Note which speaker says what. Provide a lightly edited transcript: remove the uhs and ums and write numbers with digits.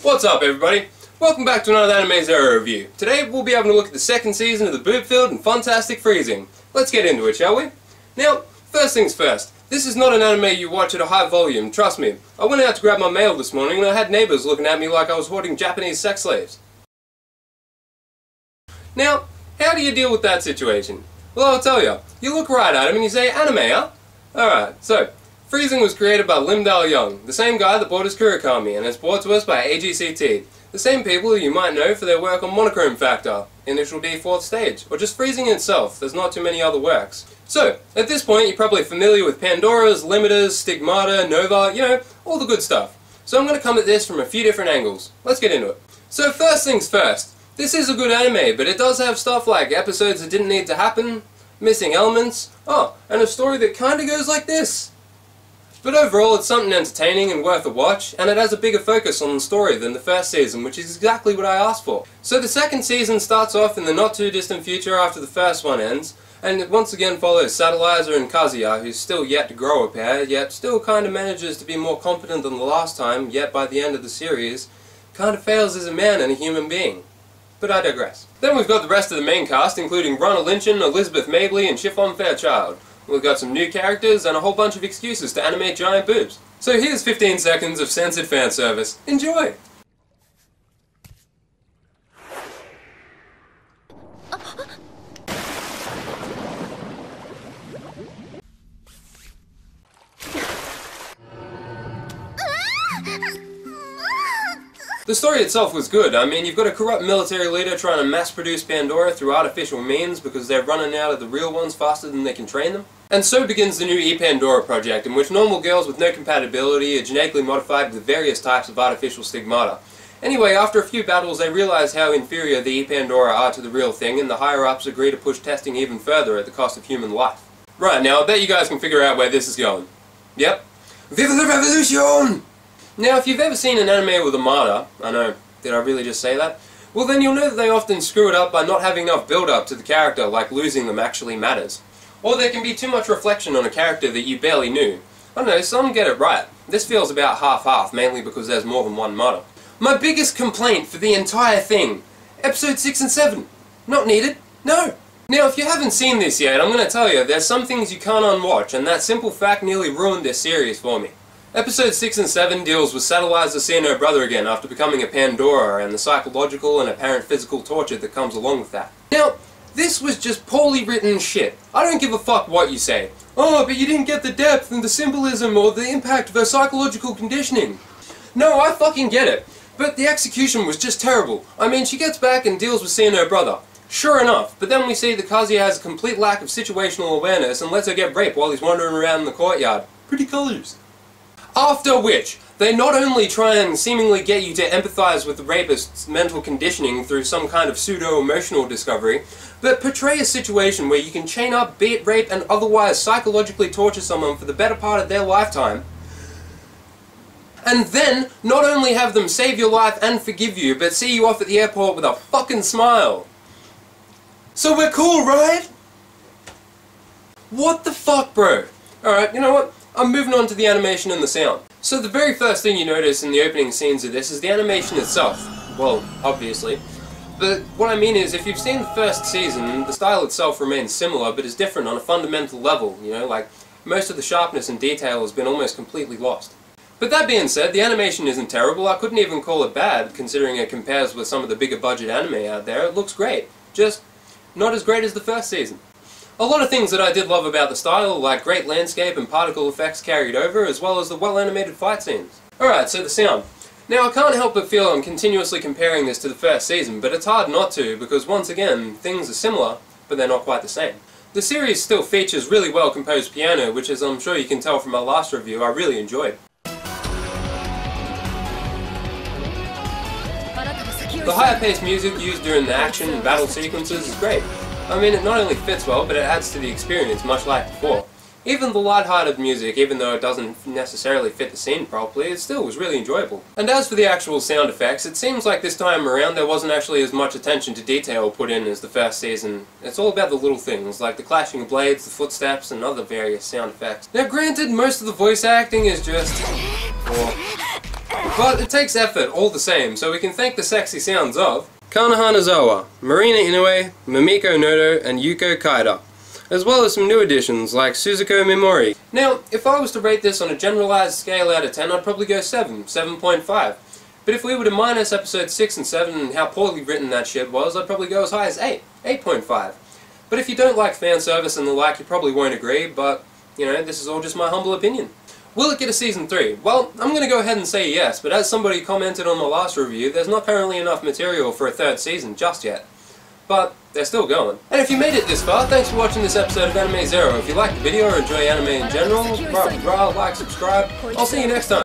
Speaker 1: What's up, everybody? Welcome back to another anime Zerro review. Today we'll be having a look at the second season of the boob-filled and fantastic Freezing. Let's get into it, shall we? Now, first things first. This is not an anime you watch at a high volume, trust me. I went out to grab my mail this morning and I had neighbours looking at me like I was hoarding Japanese sex slaves. Now, how do you deal with that situation? Well, I'll tell you. You look right at him and you say, anime, huh? Alright, so, Freezing was created by Lim Dal-young, the same guy that brought us Kurokami, and is brought to us by AGCT, the same people who you might know for their work on Monochrome Factor, Initial D 4th Stage, or just Freezing itself. There's not too many other works. So, at this point you're probably familiar with Pandora's, Limiters, Stigmata, Nova, you know, all the good stuff. So I'm going to come at this from a few different angles. Let's get into it. So first things first, this is a good anime, but it does have stuff like episodes that didn't need to happen, missing elements, and a story that kinda goes like this. But overall, it's something entertaining and worth a watch, and it has a bigger focus on the story than the first season, which is exactly what I asked for. So the second season starts off in the not too distant future after the first one ends, and it once again follows Satellizer and Kazuya, who's still yet to grow a pair, yet still kinda manages to be more competent than the last time, yet by the end of the series, kinda fails as a man and a human being. But I digress. Then we've got the rest of the main cast, including Ronald Lynchen, Elizabeth Mabley, and Chiffon Fairchild. We've got some new characters and a whole bunch of excuses to animate giant boobs. So here's 15 seconds of censored fan service. Enjoy! The story itself was good. I mean, you've got a corrupt military leader trying to mass-produce Pandora through artificial means because they're running out of the real ones faster than they can train them. And so begins the new E-Pandora project, in which normal girls with no compatibility are genetically modified with various types of artificial stigmata. Anyway, after a few battles, they realize how inferior the E-Pandora are to the real thing, and the higher-ups agree to push testing even further at the cost of human life. Right, now I bet you guys can figure out where this is going. Yep. Viva the Revolution! Now, if you've ever seen an anime with a martyr, I know, did I really just say that? Well, then you'll know that they often screw it up by not having enough build-up to the character, like losing them actually matters. Or there can be too much reflection on a character that you barely knew. I don't know, some get it right. This feels about half-half, mainly because there's more than one martyr. My biggest complaint for the entire thing, Episode 6 and 7. Not needed. No. Now, if you haven't seen this yet, I'm going to tell you, there's some things you can't unwatch, and that simple fact nearly ruined this series for me. Episode 6 and 7 deals with Satellizer seeing her brother again after becoming a Pandora and the psychological and apparent physical torture that comes along with that. Now, this was just poorly written shit. I don't give a fuck what you say. Oh, but you didn't get the depth and the symbolism or the impact of her psychological conditioning. No, I fucking get it. But the execution was just terrible. I mean, she gets back and deals with seeing her brother. Sure enough, but then we see that Kazuya has a complete lack of situational awareness and lets her get raped while he's wandering around in the courtyard. Pretty colours. After which, they not only try and seemingly get you to empathize with the rapist's mental conditioning through some kind of pseudo-emotional discovery, but portray a situation where you can chain up, beat, rape, and otherwise psychologically torture someone for the better part of their lifetime, and then not only have them save your life and forgive you, but see you off at the airport with a fucking smile. So we're cool, right? What the fuck, bro? Alright, you know what? I'm moving on to the animation and the sound. So the very first thing you notice in the opening scenes of this is the animation itself. Well, obviously. But what I mean is, if you've seen the first season, the style itself remains similar, but is different on a fundamental level, you know, like, most of the sharpness and detail has been almost completely lost. But that being said, the animation isn't terrible. I couldn't even call it bad, considering it compares with some of the bigger budget anime out there. It looks great. Just not as great as the first season. A lot of things that I did love about the style, like great landscape and particle effects carried over, as well as the well-animated fight scenes. Alright, so the sound. Now I can't help but feel I'm continuously comparing this to the first season, but it's hard not to, because once again, things are similar, but they're not quite the same. The series still features really well composed piano, which, as I'm sure you can tell from my last review, I really enjoyed. The higher paced music used during the action and battle sequences is great. I mean, it not only fits well, but it adds to the experience, much like before. Even the light-hearted music, even though it doesn't necessarily fit the scene properly, it still was really enjoyable. And as for the actual sound effects, it seems like this time around there wasn't actually as much attention to detail put in as the first season. It's all about the little things, like the clashing of blades, the footsteps, and other various sound effects. Now granted, most of the voice acting is just... But it takes effort all the same, so we can thank the sexy sounds of Kana Hanazawa, Marina Inoue, Mamiko Noto, and Yuko Kaida, as well as some new additions like Suzuko Mimori. Now, if I was to rate this on a generalized scale out of 10, I'd probably go 7.5. But if we were to minus episodes 6 and 7 and how poorly written that shit was, I'd probably go as high as 8.5. But if you don't like fan service and the like, you probably won't agree, but, you know, this is all just my humble opinion. Will it get a Season 3? Well, I'm going to go ahead and say yes, but as somebody commented on my last review, there's not currently enough material for a third season just yet. But they're still going. And if you made it this far, thanks for watching this episode of Anime Zero. If you liked the video or enjoy anime in general, like, subscribe. I'll see you next time.